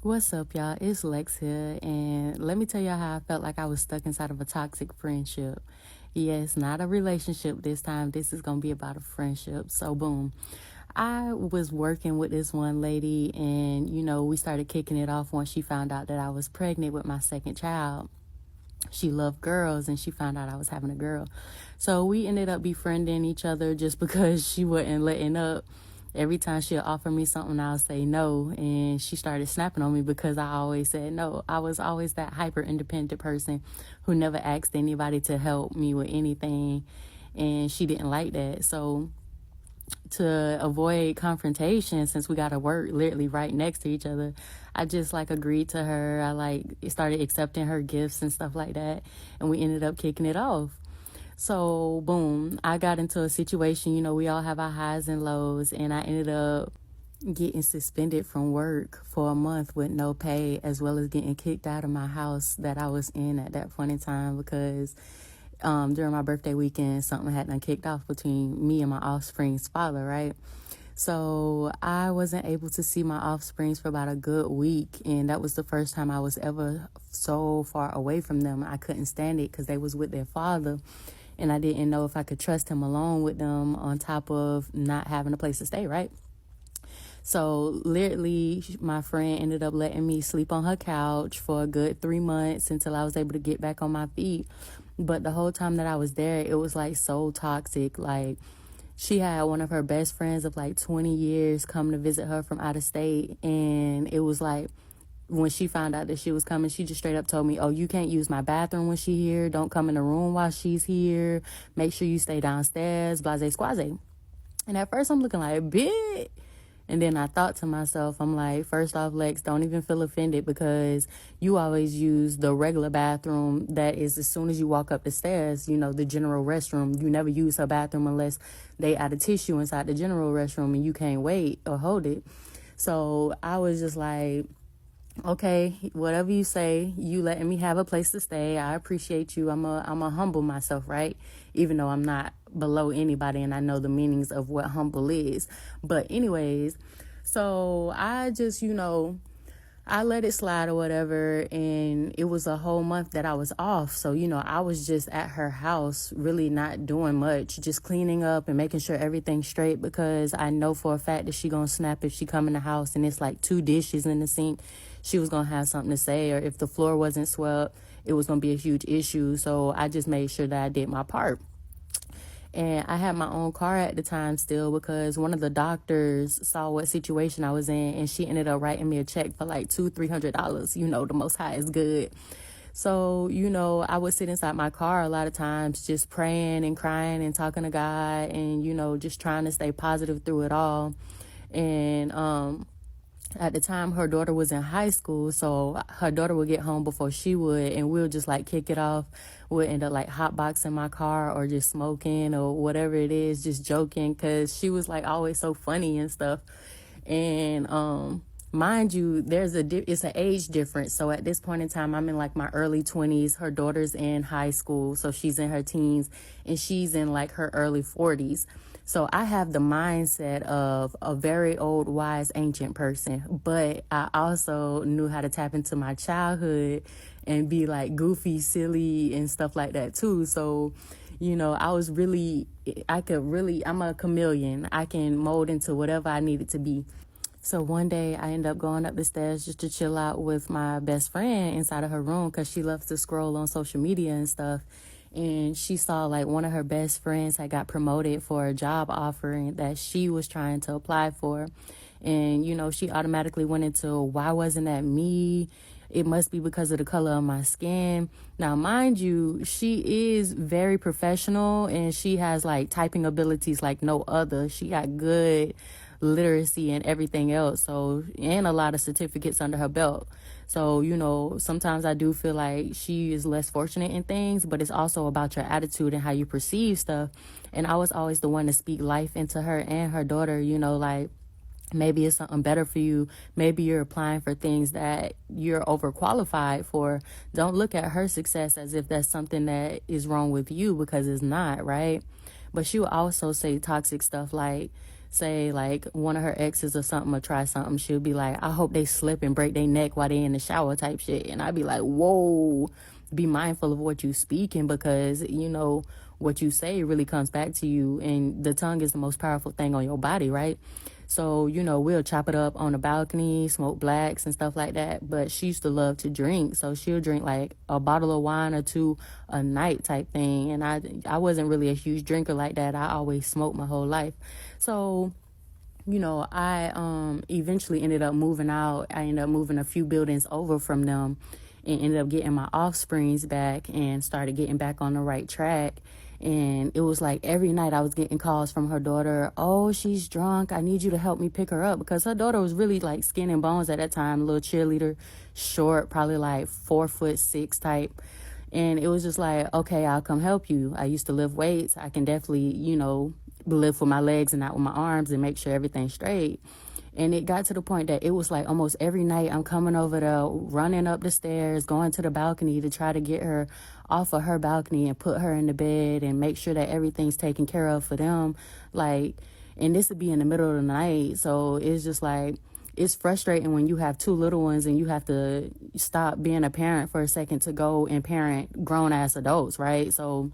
What's up, y'all? It's Lex here, and let me tell y'all how I felt like I was stuck inside of a toxic friendship. Yes, not a relationship this time. This is gonna be about a friendship. So, boom. I was working with this one lady, and we started kicking it off once she found out that I was pregnant with my second child. She loved girls, and she found out I was having a girl. So we ended up befriending each other just because she wasn't letting up. Every time she'll offer me something, I'll say no. And she started snapping on me because I always said no. I was always that hyper independent person who never asked anybody to help me with anything. And she didn't like that. So to avoid confrontation, since we got to work literally right next to each other, I just agreed to her. I started accepting her gifts and stuff like that. And we ended up kicking it off. So, boom, I got into a situation, we all have our highs and lows, and I ended up getting suspended from work for a month with no pay, as well as getting kicked out of my house that I was in at that point in time because during my birthday weekend, something had done kicked off between me and my offspring's father, right? So I wasn't able to see my offsprings for about a good week, and that was the first time I was ever so far away from them. I couldn't stand it because they was with their father, and I didn't know if I could trust him alone with them on top of not having a place to stay, right? So literally, my friend ended up letting me sleep on her couch for a good 3 months until I was able to get back on my feet. But the whole time that I was there, it was so toxic. She had one of her best friends of 20 years come to visit her from out of state. And it was when she found out that she was coming, she just straight up told me, oh, you can't use my bathroom when she's here. Don't come in the room while she's here. Make sure you stay downstairs, blase squaze. And at first I'm looking bitch. And then I thought to myself, I'm first off, Lex, don't even feel offended because you always use the regular bathroom that is as soon as you walk up the stairs, the general restroom. You never use her bathroom unless they add a tissue inside the general restroom and you can't wait or hold it. So I was just okay, whatever you say, you letting me have a place to stay. I appreciate you. I'm a humble myself, right? Even though I'm not below anybody and I know the meanings of what humble is. But anyways, so I just, I let it slide or whatever. And it was a whole month that I was off. So, I was just at her house, really not doing much, just cleaning up and making sure everything's straight because I know for a fact that she gonna snap if she come in the house and it's 2 dishes in the sink. She was going to have something to say, or if the floor wasn't swept, it was going to be a huge issue. So I just made sure that I did my part. And I had my own car at the time still because one of the doctors saw what situation I was in, and she ended up writing me a check for $200-$300. The Most High is good. So, I would sit inside my car a lot of times just praying and crying and talking to God and, just trying to stay positive through it all. And, at the time, her daughter was in high school, so her daughter would get home before she would, and we'll just kick it off. We'll end up hotboxing my car or just smoking or whatever it is, just joking, because she was always so funny and stuff. And mind you, it's an age difference. So at this point in time, I'm in my early 20s. Her daughter's in high school, so she's in her teens, and she's in her early 40s. So I have the mindset of a very old, wise, ancient person, but I also knew how to tap into my childhood and be goofy, silly, and stuff like that too. So, I'm a chameleon. I can mold into whatever I need it to be. So one day I ended up going up the stairs just to chill out with my best friend inside of her room because she loves to scroll on social media and stuff. And she saw one of her best friends had got promoted for a job offering that she was trying to apply for. And, she automatically went into, why wasn't that me? It must be because of the color of my skin. Now, mind you, she is very professional and she has typing abilities like no other. She got good literacy and everything else. So, and a lot of certificates under her belt. So, sometimes I do feel she is less fortunate in things, but it's also about your attitude and how you perceive stuff. And I was always the one to speak life into her and her daughter, maybe it's something better for you. Maybe you're applying for things that you're overqualified for. Don't look at her success as if that's something that is wrong with you, because it's not, right? But she would also say toxic stuff say like one of her exes or something or try something, she'll be like, I hope they slip and break their neck while they in the shower type shit. And I'd be like, whoa, be mindful of what you speaking, because what you say really comes back to you, and the tongue is the most powerful thing on your body, right? So, we'll chop it up on the balcony, smoke blacks and stuff like that. But she used to love to drink, so she'll drink like a bottle of wine or two a night type thing. And I wasn't really a huge drinker like that. I always smoked my whole life. So, I eventually ended up moving out. I ended up moving a few buildings over from them and ended up getting my offsprings back and started getting back on the right track. And it was like every night I was getting calls from her daughter. Oh, she's drunk. I need you to help me pick her up, because her daughter was really like skin and bones at that time, a little cheerleader, short, probably like 4'6" type. And it was just like, okay, I'll come help you. I used to lift weights. I can definitely, lift with my legs and not with my arms and make sure everything's straight. And it got to the point that it was like almost every night I'm coming over there, running up the stairs, going to the balcony to try to get her off of her balcony and put her in the bed and make sure that everything's taken care of for them. Like, and this would be in the middle of the night. So it's just like, it's frustrating when you have two little ones and you have to stop being a parent for a second to go and parent grown ass adults, right? So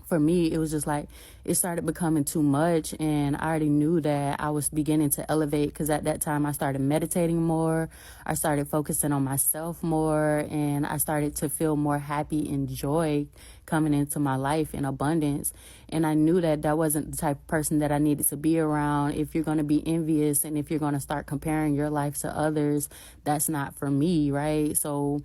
for me, it was just like, it started becoming too much, and I already knew that I was beginning to elevate, because at that time I started meditating more, I started focusing on myself more, and I started to feel more happy and joy coming into my life in abundance. And I knew that that wasn't the type of person that I needed to be around. If you're going to be envious and if you're going to start comparing your life to others, that's not for me, right? So,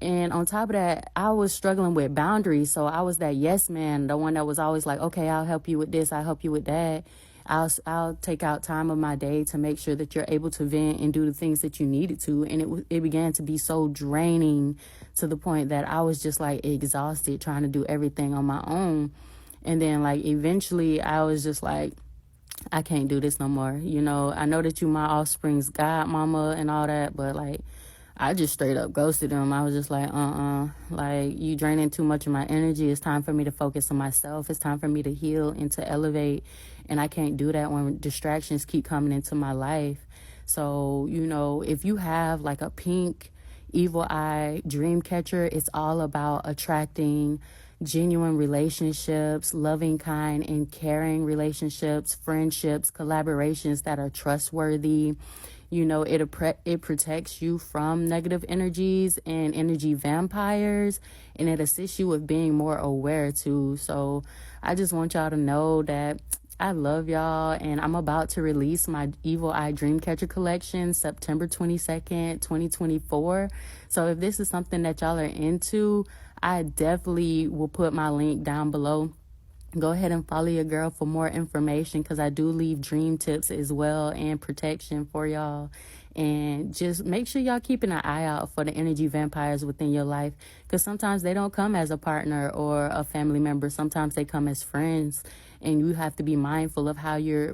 and on top of that, I was struggling with boundaries. So I was that yes man, the one that was always like, okay, I'll help you with this, I'll help you with that. I'll take out time of my day to make sure that you're able to vent and do the things that you needed to. And it began to be so draining to the point that I was just like exhausted trying to do everything on my own. And then like eventually I was just like, I can't do this no more. I know that you my offspring's godmama and all that, but like, I just straight up ghosted them. I was just like, like, you draining too much of my energy. It's time for me to focus on myself. It's time for me to heal and to elevate. And I can't do that when distractions keep coming into my life. So, if you have like a pink evil eye dream catcher, it's all about attracting genuine relationships, loving, kind, and caring relationships, friendships, collaborations that are trustworthy. It protects you from negative energies and energy vampires, and it assists you with being more aware too. So I just want y'all to know that I love y'all, and I'm about to release my Evil Eye Dreamcatcher collection September 22nd, 2024. So if this is something that y'all are into, I definitely will put my link down below. Go ahead and follow your girl for more information, because I do leave dream tips as well and protection for y'all. And just make sure y'all keeping an eye out for the energy vampires within your life, because sometimes they don't come as a partner or a family member. Sometimes they come as friends, and you have to be mindful of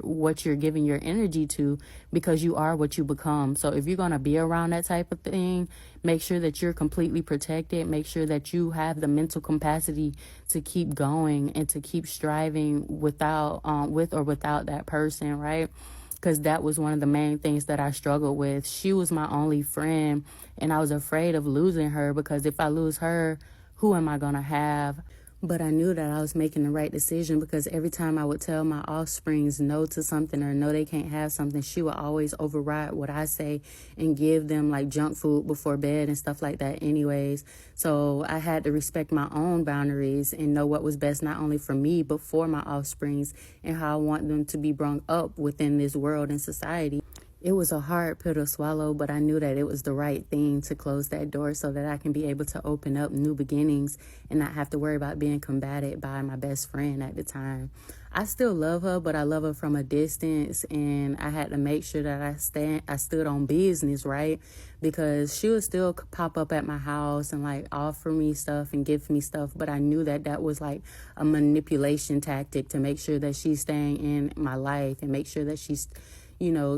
what you're giving your energy to, because you are what you become. So if you're going to be around that type of thing, make sure that you're completely protected. Make sure that you have the mental capacity to keep going and to keep striving with or without that person, right? Because that was one of the main things that I struggled with. She was my only friend, and I was afraid of losing her, because if I lose her, who am I going to have? But I knew that I was making the right decision, because every time I would tell my offsprings no to something or no, they can't have something, she would always override what I say and give them like junk food before bed and stuff like that anyways. So I had to respect my own boundaries and know what was best, not only for me, but for my offsprings, and how I want them to be brought up within this world and society. It was a hard pill to swallow, but I knew that it was the right thing to close that door so that I can be able to open up new beginnings and not have to worry about being combated by my best friend at the time. I still love her, but I love her from a distance, and I had to make sure that I stood on business, right? Because she would still pop up at my house and like offer me stuff and give me stuff, but I knew that that was like a manipulation tactic to make sure that she's staying in my life and make sure that she's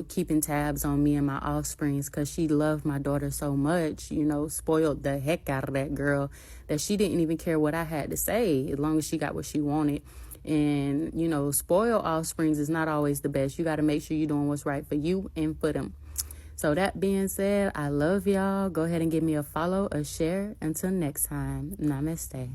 keeping tabs on me and my offsprings, because she loved my daughter so much, spoiled the heck out of that girl, that she didn't even care what I had to say as long as she got what she wanted. And, you know, spoiled offsprings is not always the best. You got to make sure you're doing what's right for you and for them. So that being said, I love y'all. Go ahead and give me a follow, a share. Until next time, namaste.